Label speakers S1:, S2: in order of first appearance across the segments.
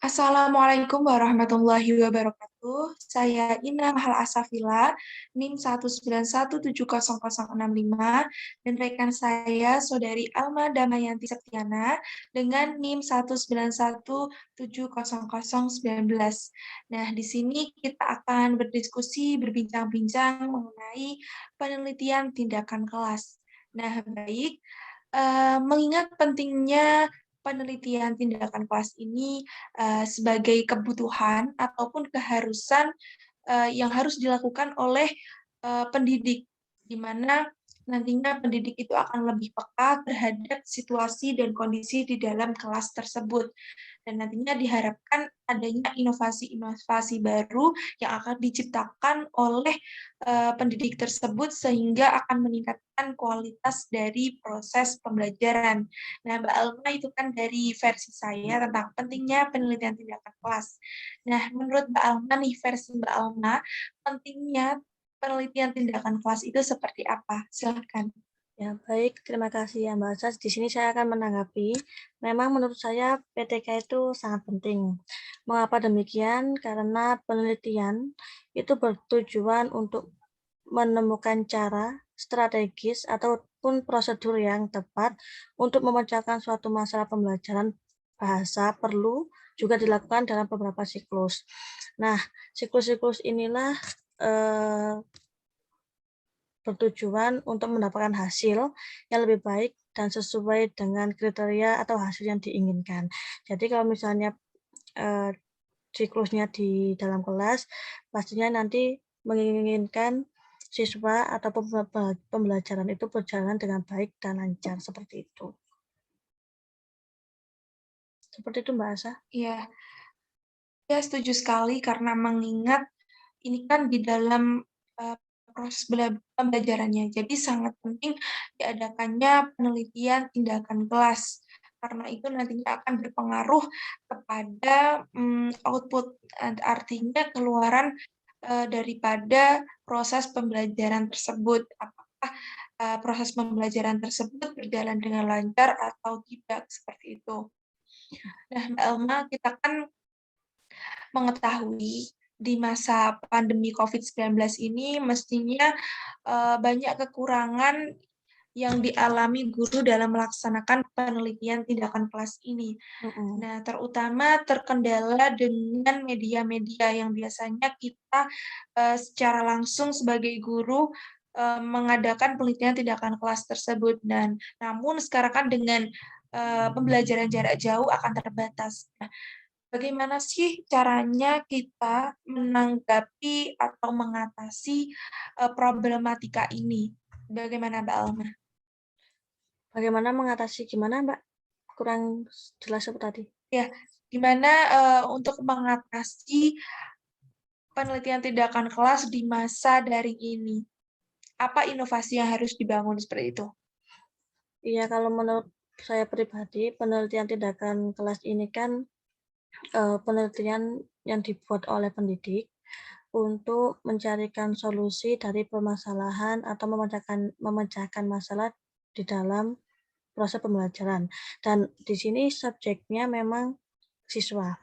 S1: Assalamualaikum warahmatullahi wabarakatuh. Saya Ina Mahal Asafila, NIM 191700065, dan rekan saya Saudari Alma Damayanti Septiana dengan NIM 191700019. Nah, di sini kita akan berdiskusi, berbincang-bincang mengenai penelitian tindakan kelas. Nah, baik, mengingat pentingnya penelitian tindakan kelas ini sebagai kebutuhan ataupun keharusan yang harus dilakukan oleh pendidik, di mana nantinya pendidik itu akan lebih peka terhadap situasi dan kondisi di dalam kelas tersebut. Dan nantinya diharapkan adanya inovasi-inovasi baru yang akan diciptakan oleh pendidik tersebut sehingga akan meningkatkan kualitas dari proses pembelajaran. Nah, Mbak Alma itu kan dari versi saya tentang pentingnya penelitian tindakan kelas. Nah, menurut Mbak Alma nih, versi Mbak Alma, pentingnya penelitian tindakan kelas itu seperti apa? Silahkan.
S2: Ya, baik. Terima kasih ya, Mbak Asas. Di sini saya akan menanggapi. Memang menurut saya PTK itu sangat penting. Mengapa demikian? Karena penelitian itu bertujuan untuk menemukan cara strategis ataupun prosedur yang tepat untuk memecahkan suatu masalah pembelajaran bahasa perlu juga dilakukan dalam beberapa siklus. Nah, siklus-siklus inilah bertujuan untuk mendapatkan hasil yang lebih baik dan sesuai dengan kriteria atau hasil yang diinginkan. Jadi kalau misalnya siklusnya di dalam kelas, pastinya nanti menginginkan siswa atau pembelajaran itu berjalan dengan baik dan lancar seperti itu. Seperti itu, Mbak Asa.
S1: Iya, ya setuju sekali karena mengingat ini kan di dalam proses pembelajarannya. Jadi sangat penting diadakannya penelitian tindakan kelas. Karena itu nantinya akan berpengaruh kepada output, artinya keluaran daripada proses pembelajaran tersebut. Apakah proses pembelajaran tersebut berjalan dengan lancar atau tidak, seperti itu. Nah, Mbak Elma, kita kan mengetahui di masa pandemi COVID-19 ini mestinya banyak kekurangan yang dialami guru dalam melaksanakan penelitian tindakan kelas ini. Nah, terutama terkendala dengan media-media yang biasanya kita secara langsung sebagai guru mengadakan penelitian tindakan kelas tersebut. Dan namun sekarang kan dengan pembelajaran jarak jauh akan terbatas. Nah, bagaimana sih caranya kita menanggapi atau mengatasi problematika ini? Bagaimana, Mbak Alma?
S2: Bagaimana mengatasi gimana, Mbak? Kurang jelas seperti tadi.
S1: Ya, gimana untuk mengatasi penelitian tindakan kelas di masa daring ini? Apa inovasi yang harus dibangun seperti itu?
S2: Iya, kalau menurut saya pribadi, penelitian tindakan kelas ini kan penelitian yang dibuat oleh pendidik untuk mencarikan solusi dari permasalahan atau memecahkan masalah di dalam proses pembelajaran. Dan di sini subjeknya memang siswa.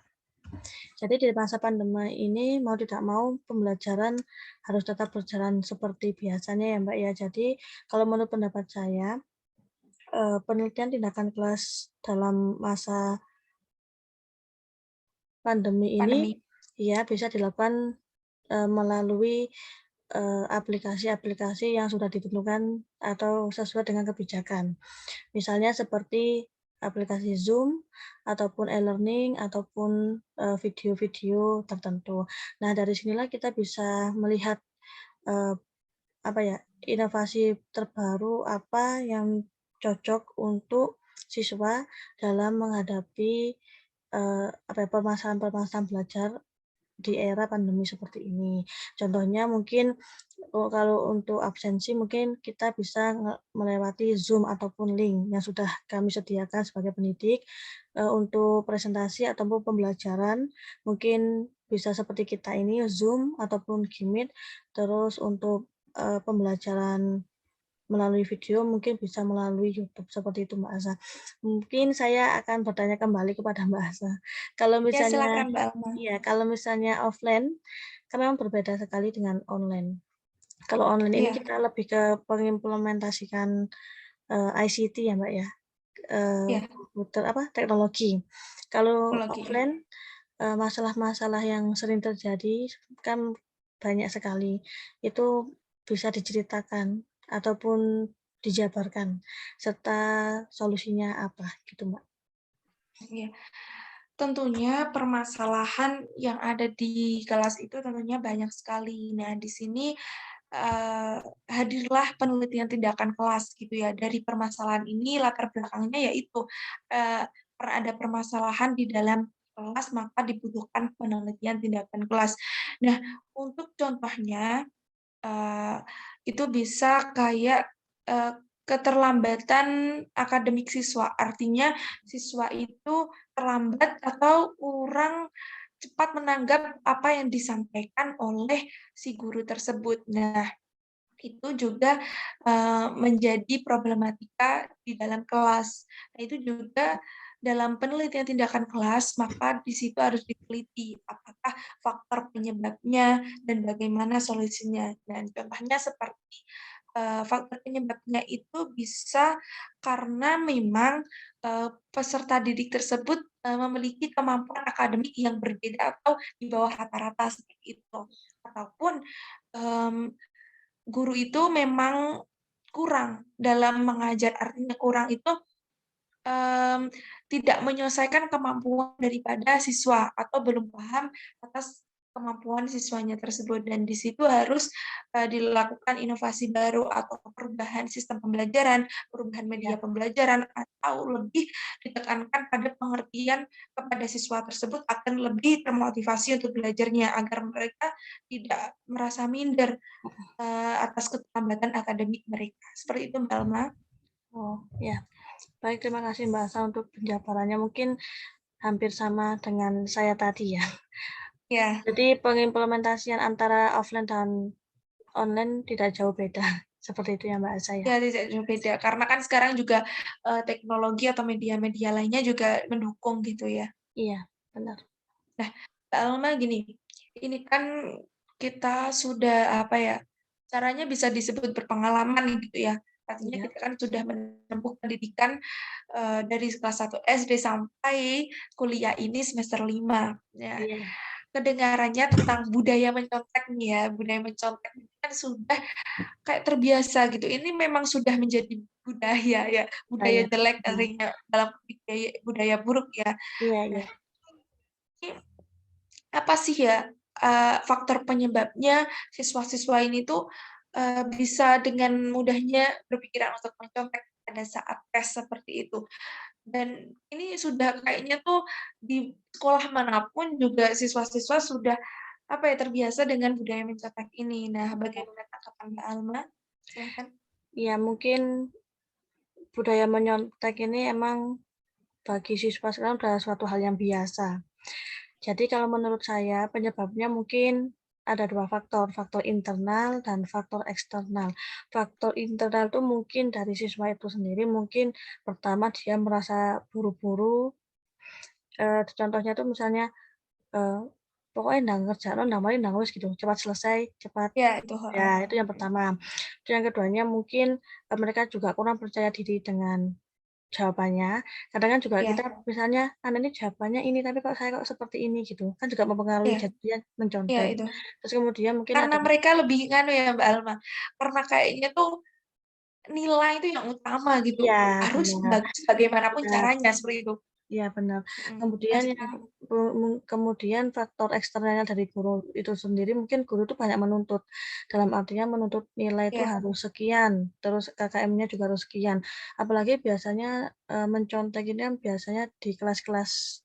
S2: Jadi di masa pandemi ini mau tidak mau pembelajaran harus tetap berjalan seperti biasanya ya Mbak ya. Jadi kalau menurut pendapat saya penelitian tindakan kelas dalam masa pandemi ini
S1: Pandemi.
S2: ya bisa dilakukan melalui aplikasi-aplikasi yang sudah ditentukan atau sesuai dengan kebijakan. Misalnya seperti aplikasi Zoom ataupun e-learning ataupun video-video tertentu. Nah, dari sinilah kita bisa melihat uh, apa ya, inovasi terbaru apa yang cocok untuk siswa dalam menghadapi permasalahan-permasalahan belajar di era pandemi seperti ini. Contohnya mungkin kalau untuk absensi mungkin kita bisa melewati Zoom ataupun link yang sudah kami sediakan sebagai pendidik. Untuk presentasi ataupun pembelajaran mungkin bisa seperti kita ini Zoom ataupun Gmeet. Terus untuk pembelajaran melalui video, mungkin bisa melalui YouTube, seperti itu Mbak Asa. Mungkin saya akan bertanya kembali kepada Mbak Asa. Kalau
S1: Ya,
S2: misalnya
S1: silakan Mbak Alma.
S2: kalau misalnya offline, kan memang berbeda sekali dengan online. Kalau online ini
S1: Iya,
S2: kita lebih ke mengimplementasikan, ICT ya Mbak ya,
S1: iya,
S2: komputer teknologi. Kalau
S1: teknologi.
S2: offline, masalah-masalah yang sering terjadi kan banyak sekali. Itu bisa diceritakan ataupun dijabarkan, serta solusinya apa gitu, Mbak.
S1: Iya. Tentunya permasalahan yang ada di kelas itu tentunya banyak sekali. Nah, di sini hadirlah penelitian tindakan kelas gitu ya. Dari permasalahan ini latar belakangnya yaitu pernah ada permasalahan di dalam kelas maka dibutuhkan penelitian tindakan kelas. Nah, untuk contohnya Eee, itu bisa kayak, eee, keterlambatan akademik siswa. Artinya siswa itu terlambat atau kurang cepat menanggap apa yang disampaikan oleh si guru tersebut. Nah, itu juga, menjadi problematika di dalam kelas. Nah, itu juga dalam penelitian tindakan kelas, maka di situ harus diteliti apakah faktor penyebabnya dan bagaimana solusinya. Dan contohnya seperti, faktor penyebabnya itu bisa karena memang, peserta didik tersebut, memiliki kemampuan akademik yang berbeda atau di bawah rata-rata seperti itu. Ataupun, mmm guru itu memang kurang dalam mengajar, artinya kurang itu, mmm, tidak menyelesaikan kemampuan daripada siswa atau belum paham atas kemampuan siswanya tersebut dan di situ harus, dilakukan inovasi baru atau perubahan sistem pembelajaran, perubahan
S2: Iya.
S1: media pembelajaran, atau lebih ditekankan pada pengertian kepada siswa tersebut akan lebih termotivasi untuk belajarnya agar mereka tidak merasa minder. Atas keterlambatan akademik mereka. Seperti itu, Mbak Alma.
S2: Oh, ya. Baik, terima kasih Mbak Asa untuk penjabarannya. Mungkin hampir sama dengan saya tadi ya.
S1: Ya,
S2: Jadi pengimplementasian antara offline dan online tidak jauh beda, seperti itu ya Mbak Asa ya?
S1: ya tidak jauh beda, karena kan sekarang juga, teknologi atau media-media lainnya juga mendukung gitu ya.
S2: Iya, benar.
S1: Nah, Mbak Alma gini, ini kan kita sudah, apa ya, caranya bisa disebut berpengalaman gitu ya. Artinya
S2: Iya,
S1: kita kan sudah menempuh pendidikan, dari kelas 1 SD sampai kuliah ini semester 5. Ya,
S2: iya,
S1: kedengarannya tentang budaya mencontek nih ya, budaya mencontek ini kan sudah kayak terbiasa gitu. Ini memang sudah menjadi budaya ya, budaya
S2: saya.
S1: jelek
S2: Mhm.
S1: artinya dalam budaya budaya buruk ya.
S2: Iya,
S1: Nah,
S2: iya.
S1: ini apa sih ya, faktor penyebabnya siswa-siswa ini tuh, bisa dengan mudahnya berpikiran untuk mencontek pada saat tes seperti itu. Dan ini sudah kayaknya tuh di sekolah manapun juga siswa-siswa sudah, apa ya, terbiasa dengan budaya mencontek ini. Nah, bagaimana tanggapan Mbak Alma? Silahkan.
S2: Iya, mungkin budaya menyontek ini emang bagi siswa sekarang udah suatu hal yang biasa. Jadi kalau menurut saya penyebabnya mungkin ada 2 faktor, faktor internal dan faktor eksternal. Faktor internal itu mungkin dari siswa itu sendiri, mungkin pertama dia merasa buru-buru, contohnya tuh misalnya, eee, pokoknya ndang ngerjakno ndang mari ndang wis gitu, cepat selesai, cepat
S1: Ya itu,
S2: ya
S1: heeh.
S2: itu yang pertama. Terus yang keduanya mungkin, mereka juga kurang percaya diri dengan jawabannya. Kadang kan juga kita
S1: Iya,
S2: misalnya, "Anu ini jawabannya ini, tapi kok saya kok seperti ini?" Gitu, kan juga mempengaruhi
S1: iya,
S2: jadinya
S1: iya
S2: mencontek.
S1: itu.
S2: Terus kemudian mungkin
S1: Karena
S2: ada
S1: mereka lebih nganu ya Mbak Alma, karena kayaknya tuh nilai itu yang utama gitu,
S2: iya
S1: harus
S2: benar
S1: bagus bagaimanapun
S2: benar.
S1: caranya, seperti itu.
S2: Iya benar.
S1: Mhm,
S2: Kemudian yang
S1: lanjutkan.
S2: kemudian faktor eksternalnya dari guru itu sendiri mungkin guru itu banyak menuntut. Dalam artian menuntut nilai itu
S1: Iya,
S2: harus sekian, terus KKM-nya juga harus sekian. Apalagi biasanya, mencontek ini kan biasanya di kelas-kelas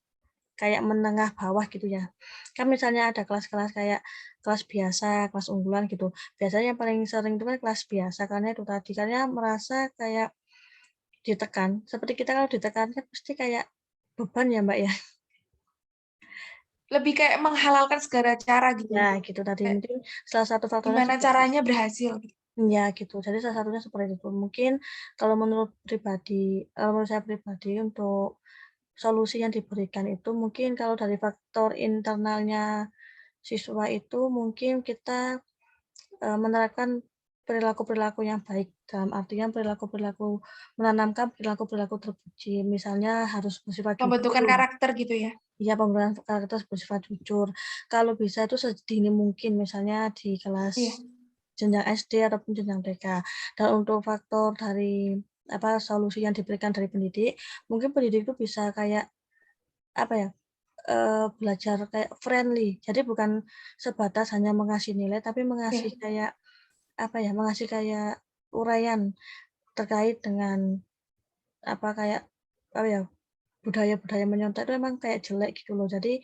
S2: kayak menengah bawah gitu ya. Kan misalnya ada kelas-kelas kayak kelas biasa, kelas unggulan gitu. Biasanya yang paling sering itu kan kelas biasa, karena itu tadi, karena merasa kayak ditekan. Seperti kita kalau ditekan kan pasti kayak beban ya, Mbak, ya.
S1: lebih kayak menghalalkan segala cara gitu,
S2: Ya gitu tadi,
S1: kayak
S2: mungkin salah satu faktornya
S1: gimana
S2: seperti
S1: caranya berhasil gitu.
S2: Iya gitu, jadi salah satunya seperti itu. Mungkin kalau menurut saya pribadi untuk solusi yang diberikan itu mungkin kalau dari faktor internalnya siswa itu mungkin kita, menerapkan perilaku-perilaku yang baik, dalam artian perilaku-perilaku menanamkan perilaku-perilaku terpuji, misalnya harus bersifat
S1: Pembentukan
S2: jujur.
S1: karakter gitu ya?
S2: Iya, pembentukan karakter bersifat jujur. Kalau bisa itu sedini mungkin, misalnya di kelas
S1: Iya.
S2: jenjang SD ataupun jenjang TK. Dan untuk faktor dari, solusi yang diberikan dari pendidik, mungkin pendidik itu bisa kayak, apa ya, belajar kayak friendly. Jadi bukan sebatas hanya mengasih nilai, tapi
S1: Iya.
S2: mengasih kayak, mengasih kayak uraian terkait dengan, kayak, apa ya, budaya-budaya menyontek itu emang kayak jelek gitu loh. Jadi,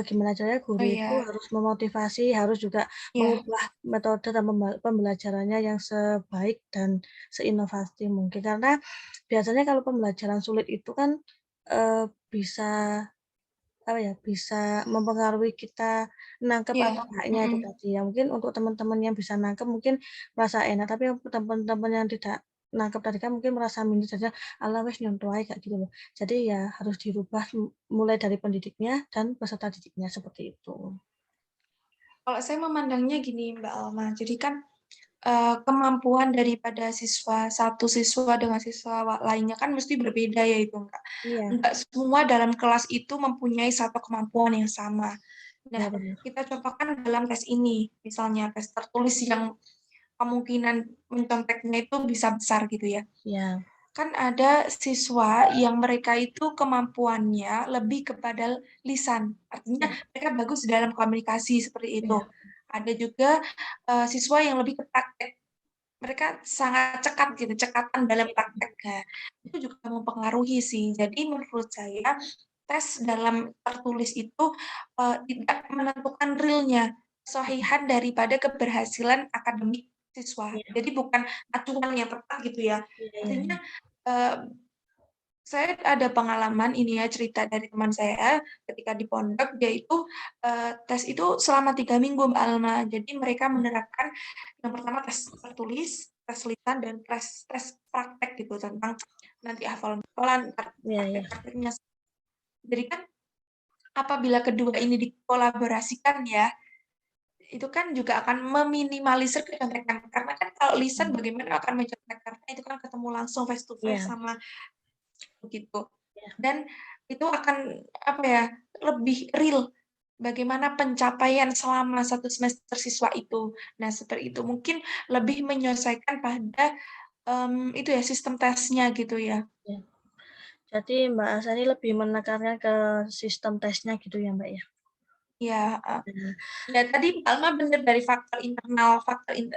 S2: gimana caranya
S1: Oh
S2: guru itu
S1: iya.
S2: harus memotivasi, harus juga
S1: Iya.
S2: mengubah metode dan pembelajarannya yang sebaik dan seinovasi mungkin. Karena biasanya kalau pembelajaran sulit itu kan, bisa, bisa mempengaruhi kita nangkep
S1: Iya.
S2: atau enggaknya itu
S1: Mhm.
S2: tadi ya. Mungkin untuk teman-teman yang bisa nangkep mungkin merasa enak, tapi untuk teman-teman yang tidak nangkep tadi kan mungkin merasa minder saja, "Alah wis nyontoh ae," kayak gitu loh. Jadi ya harus dirubah mulai dari pendidiknya dan peserta didiknya, seperti itu.
S1: Kalau saya memandangnya gini Mbak Alma, jadi kan kemampuan daripada satu siswa dengan siswa lainnya kan mesti berbeda ya itu Kak.
S2: Iya,
S1: Enggak semua dalam kelas itu mempunyai satu kemampuan yang sama. Nah,
S2: iya benar.
S1: kita contohkan dalam tes ini, misalnya tes tertulis yang kemungkinan menconteknya itu bisa besar gitu ya.
S2: Iya,
S1: Kan ada siswa yang mereka itu kemampuannya lebih kepada lisan, artinya
S2: iya,
S1: mereka bagus dalam komunikasi seperti itu.
S2: iya,
S1: Ada juga siswa yang lebih ke praktek, mereka sangat cekat gitu, cekatan dalam praktek. Nah, itu juga mempengaruhi sih. Jadi menurut saya tes dalam tertulis itu tidak menentukan realnya, kesohihan daripada keberhasilan akademik siswa.
S2: iya,
S1: Jadi bukan acuan yang tepat gitu ya.
S2: iya, iya,
S1: Artinya
S2: iya.
S1: eh, saya ada pengalaman ini ya, cerita dari teman saya ketika di pondok, dia itu tes itu selama 3 minggu Mbak Alma. Jadi mereka menerapkan yang pertama tes tertulis, tes lisan, dan tes tes praktek gitu tentang nanti hafalan
S2: Iya, iya.
S1: praktek-prakteknya. Jadi kan apabila kedua ini dikolaborasikan ya, itu kan juga akan meminimalisir kecontekan. Karena kan kalau lisan
S2: Mmm,
S1: bagaimana akan mencontek, karena itu kan ketemu langsung face to face
S2: iya,
S1: sama begitu.
S2: iya,
S1: Dan itu akan apa ya, lebih real bagaimana pencapaian selama satu semester siswa itu. Nah, seperti itu. Mungkin lebih menyelesaikan pada, itu ya, sistem tesnya gitu ya.
S2: iya. Jadi Mbak Asa ini lebih menekankan ke sistem tesnya gitu ya, Mbak, ya?
S1: Iya, heeh.
S2: Nah,
S1: Ya tadi Mbak Alma bener dari faktor internal,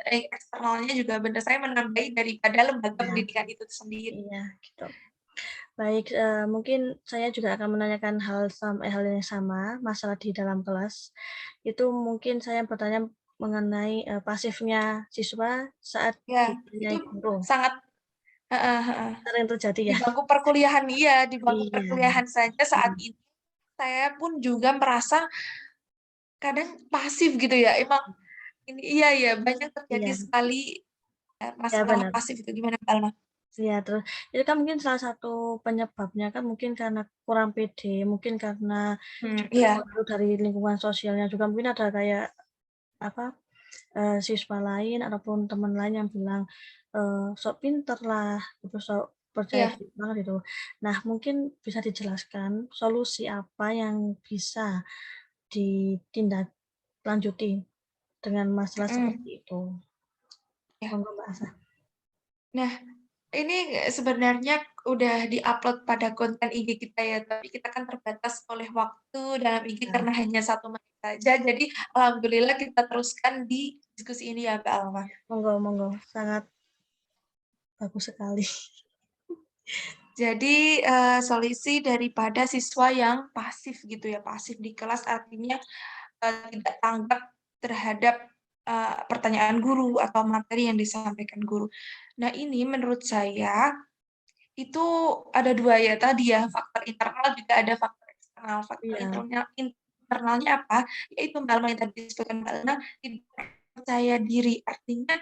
S1: eksternalnya juga bener, saya menambahi daripada lembaga
S2: iya,
S1: pendidikan itu sendiri.
S2: iya, gitu. Baik, mungkin saya juga akan menanyakan hal yang sama, masalah di dalam kelas. Itu mungkin saya bertanya mengenai, pasifnya siswa saat
S1: Ya, itu
S2: ditanyai guru.
S1: sangat heeh heeh.
S2: Sering terjadi
S1: Di
S2: ya?
S1: bangku perkuliahan iya, di bangku
S2: Iya,
S1: perkuliahan saja saat
S2: mhm,
S1: ini, saya pun juga merasa kadang pasif gitu ya, emang ini iya iya, banyak terjadi
S2: iya,
S1: sekali,
S2: iya
S1: masalah
S2: benar.
S1: pasif itu, gimana Mbak Alma?
S2: Iya, terus itu kan mungkin salah satu penyebabnya kan mungkin karena kurang pede, mungkin karena juga
S1: Iya
S2: pengaruh dari lingkungan sosialnya juga mungkin ada kayak, apa, siswa lain ataupun teman lain yang bilang, "Sok pinter lah," gitu, "sok percaya
S1: iya,
S2: diri banget," gitu. Nah, mungkin bisa dijelaskan solusi apa yang bisa ditindaklanjuti dengan masalah seperti
S1: mhm,
S2: itu?
S1: iya.
S2: Monggo Mbak Asa.
S1: Nah, ini sebenarnya udah di-upload pada konten IG kita ya, tapi kita kan terbatas oleh waktu dalam IG
S2: Ya,
S1: karena hanya 1 menit saja, jadi alhamdulillah kita teruskan di diskusi ini ya, Mbak Alma.
S2: monggo monggo, sangat bagus sekali.
S1: Jadi, solusi daripada siswa yang pasif gitu ya, pasif di kelas artinya, tidak tanggap terhadap, pertanyaan guru atau materi yang disampaikan guru. Nah, ini menurut saya itu ada 2 ya, tadi ya, faktor internal juga ada faktor eksternal. Faktor
S2: Iya,
S1: internalnya apa, yaitu Mbak Alma yang tadi disebutkan Mbak Alma, tidak percaya diri. Artinya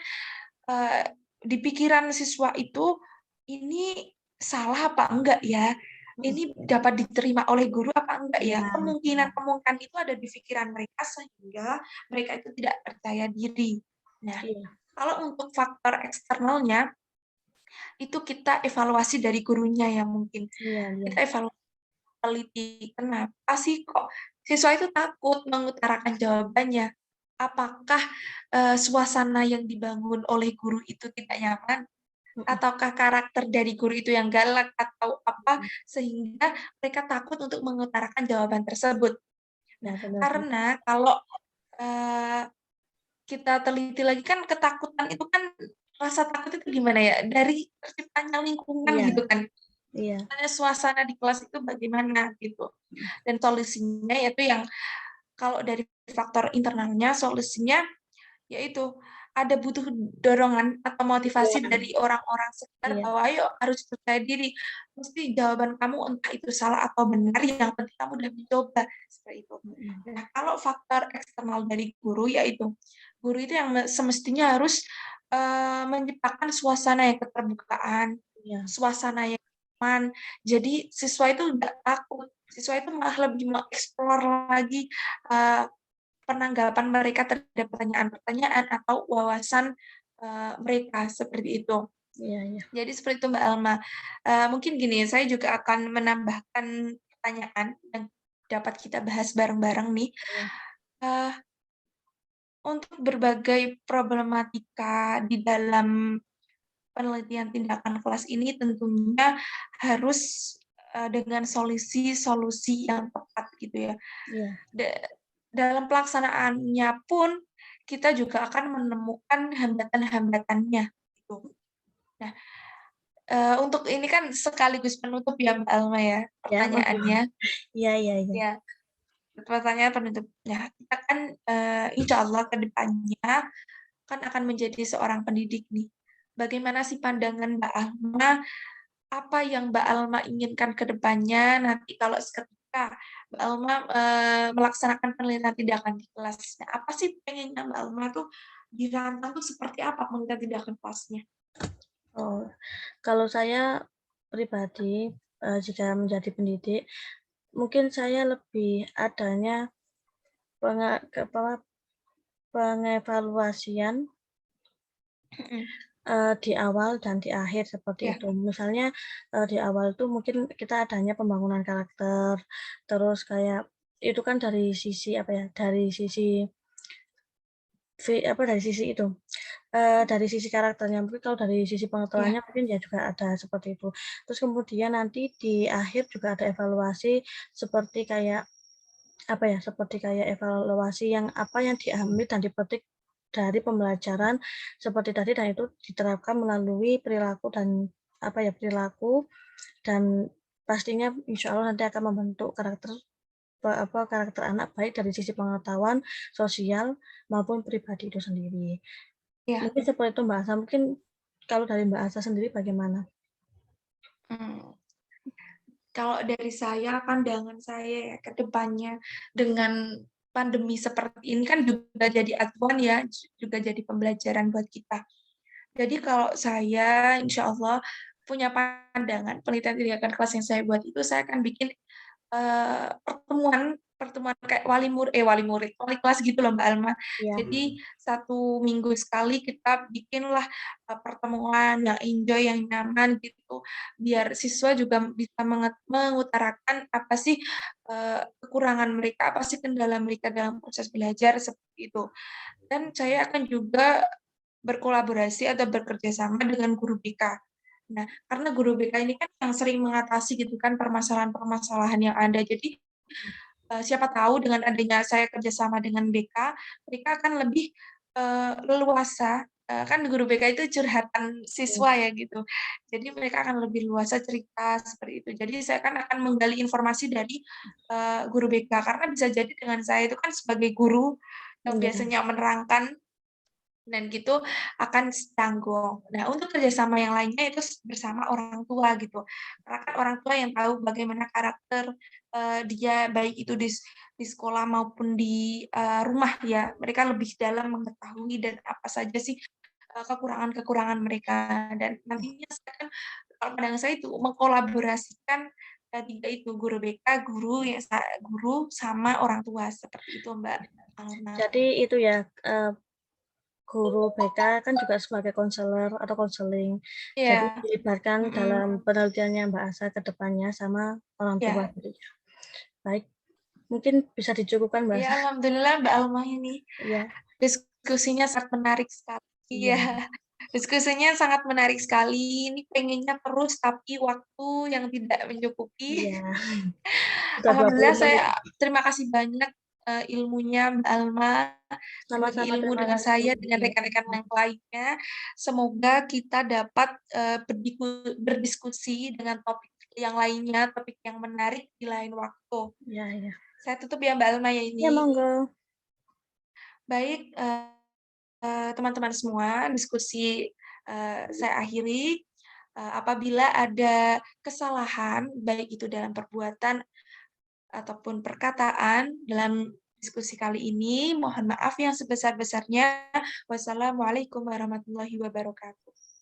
S1: di pikiran siswa itu, ini salah apa enggak ya?
S2: Mhm.
S1: Ini dapat diterima oleh guru apa enggak ya?
S2: Iya,
S1: Kemungkinan-kemungkinan itu ada di pikiran mereka sehingga mereka itu tidak percaya diri. Nah,
S2: iya,
S1: kalau untuk faktor eksternalnya, itu kita evaluasi dari gurunya ya mungkin.
S2: iya, iya,
S1: Kita evaluasi teliti, kenapa sih kok siswa itu takut mengutarakan jawabannya? Apakah, suasana yang dibangun oleh guru itu tidak nyaman?
S2: mhm,
S1: Ataukah karakter dari guru itu yang galak atau apa,
S2: mhm.
S1: sehingga mereka takut untuk mengutarakan jawaban tersebut. Nah,
S2: Iya, benar, benar.
S1: karena kalau, eee, kita teliti lagi kan ketakutan itu kan rasa takut itu gimana ya, dari terciptanya lingkungan
S2: Iya,
S1: gitu kan,
S2: iya,
S1: terciptanya suasana di kelas itu bagaimana gitu.
S2: mhm,
S1: Dan solusinya yaitu yang kalau dari faktor internalnya, solusinya yaitu ada butuh dorongan atau
S2: iya,
S1: motivasi dari orang-orang sekitar
S2: iya,
S1: bahwa, "Ayo harus percaya diri, mesti jawaban kamu entah itu salah atau benar, yang penting kamu udah mencoba," seperti itu.
S2: mhm,
S1: Nah, kalau faktor eksternal dari guru, yaitu guru itu yang semestinya harus, menciptakan suasana yang keterbukaan,
S2: iya,
S1: suasana yang aman, jadi siswa itu nggak takut, siswa itu malah lebih mengeksplor lagi, eee penanggapan mereka terhadap pertanyaan-pertanyaan atau wawasan, mereka, seperti itu.
S2: iya, iya,
S1: Jadi seperti itu, Mbak Alma. Mungkin gini, saya juga akan menambahkan pertanyaan yang dapat kita bahas bareng-bareng nih.
S2: iya,
S1: Eee, untuk berbagai problematika di dalam penelitian tindakan kelas ini tentunya harus, dengan solusi-solusi yang tepat gitu ya.
S2: iya.
S1: Da dalam pelaksanaannya pun, kita juga akan menemukan hambatan-hambatannya, gitu. Nah, untuk ini kan sekaligus penutup ya, Mbak Alma ya,
S2: Ya, oke.
S1: pertanyaannya.
S2: Iya, iya, iya,
S1: Ya, pertanyaan penutupnya. Kita kan, insya Allah ke depannya kan akan menjadi seorang pendidik nih. Bagaimana sih pandangan Mbak Alma, apa yang Mbak Alma inginkan ke depannya nanti kalau seketika Mbak Alma, melaksanakan penelitian tindakan di kelas. Nah, apa sih pengennya Mbak Alma tuh dirancang tuh seperti apa penelitian tindakan kelasnya?
S2: oh, kalau saya pribadi, jika menjadi pendidik, mungkin saya lebih adanya penge ke apa, pengevaluasian,
S1: Mhm,
S2: di awal dan di akhir seperti
S1: iya,
S2: itu. Misalnya, di awal tuh mungkin kita adanya pembangunan karakter, terus kayak itu kan dari sisi apa ya, dari sisi dari sisi itu, dari sisi karakternya, mungkin kalau dari sisi
S1: iya,
S2: pengetahuannya mungkin ya juga ada seperti itu. Terus kemudian nanti di akhir juga ada evaluasi seperti kayak, apa ya, seperti kayak evaluasi yang apa yang diambil dan dipetik dari pembelajaran seperti tadi dan itu diterapkan melalui perilaku dan, apa ya, perilaku dan pastinya insya Allah nanti akan membentuk karakter karakter anak baik dari sisi pengetahuan, sosial, maupun pribadi itu sendiri.
S1: iya.
S2: Mungkin seperti itu Mbak Asa, mungkin kalau dari Mbak Asa sendiri bagaimana?
S1: Mmm, kalau dari saya, pandangan saya ya ke depannya dengan pandemi seperti ini kan juga jadi acuan ya, juga jadi pembelajaran buat kita. Jadi kalau saya insya Allah punya pandangan penelitian tindakan kelas yang saya buat itu saya akan bikin, pertemuan pertemuan kayak wali kelas gitu loh, Mbak Alma.
S2: Iya,
S1: Jadi 1 minggu sekali kita bikinlah, pertemuan yang enjoy, yang nyaman gitu, biar siswa juga bisa mengutarakan apa sih, kekurangan mereka, apa sih kendala mereka dalam proses belajar, seperti itu. Dan saya akan juga berkolaborasi atau bekerja sama dengan guru BK. Nah, karena guru BK ini kan yang sering mengatasi gitu kan permasalahan-permasalahan yang ada. Jadi, siapa tahu dengan adanya saya kerjasama dengan BK, mereka akan lebih, leluasa, kan guru BK itu curhatan
S2: iya,
S1: siswa ya gitu. Jadi mereka akan lebih luasa cerita seperti itu. Jadi saya kan akan menggali informasi dari, guru BK, karena bisa jadi dengan saya itu kan sebagai guru yang
S2: iya,
S1: biasanya menerangkan dan gitu akan canggung. Nah, untuk kerjasama yang lainnya itu bersama orang tua gitu. Karena kan orang tua yang tahu bagaimana karakter, dia baik itu di sekolah maupun di, rumah ya. Mereka lebih dalam mengetahui dan apa saja sih, kekurangan-kekurangan mereka dan nantinya saya kan kalau pandangan saya itu mengkolaborasikan, 3 itu, guru BK, guru sama orang tua, seperti itu Mbak Alma.
S2: Jadi itu ya, guru BK kan juga sebagai konselor atau konseling. Jadi
S1: Iya,
S2: dilibatkan
S1: mhm,
S2: dalam penelitiannya Mbak Asa ke depannya sama orang tua
S1: iya.
S2: gitu ya. Baik, mungkin bisa dicukupkan Mbak
S1: Iya,
S2: Asa?
S1: alhamdulillah Mbak Alma ini
S2: Iya
S1: diskusinya sangat menarik sekali. Iya,
S2: iya
S1: diskusinya sangat menarik sekali. Ini pengennya terus tapi waktu yang tidak mencukupi.
S2: iya, sudah 20
S1: Alhamdulillah saya
S2: menit.
S1: terima kasih banyak, ilmunya Mbak Alma, berbagi
S2: Sama-sama
S1: ilmu
S2: terima
S1: dengan
S2: kasih.
S1: saya, dengan
S2: Iya
S1: rekan-rekan yang lainnya. Semoga kita dapat, berdiskusi dengan topik yang lainnya, topik yang menarik di lain waktu.
S2: iya iya.
S1: Saya tutup ya Mbak Alma ya
S2: Iya
S1: ini.
S2: monggo.
S1: Baik, teman-teman semua, diskusi, saya akhiri. Apabila ada kesalahan, baik itu dalam perbuatan ataupun perkataan dalam diskusi kali ini, mohon maaf yang sebesar-besarnya. Wassalamualaikum warahmatullahi wabarakatuh.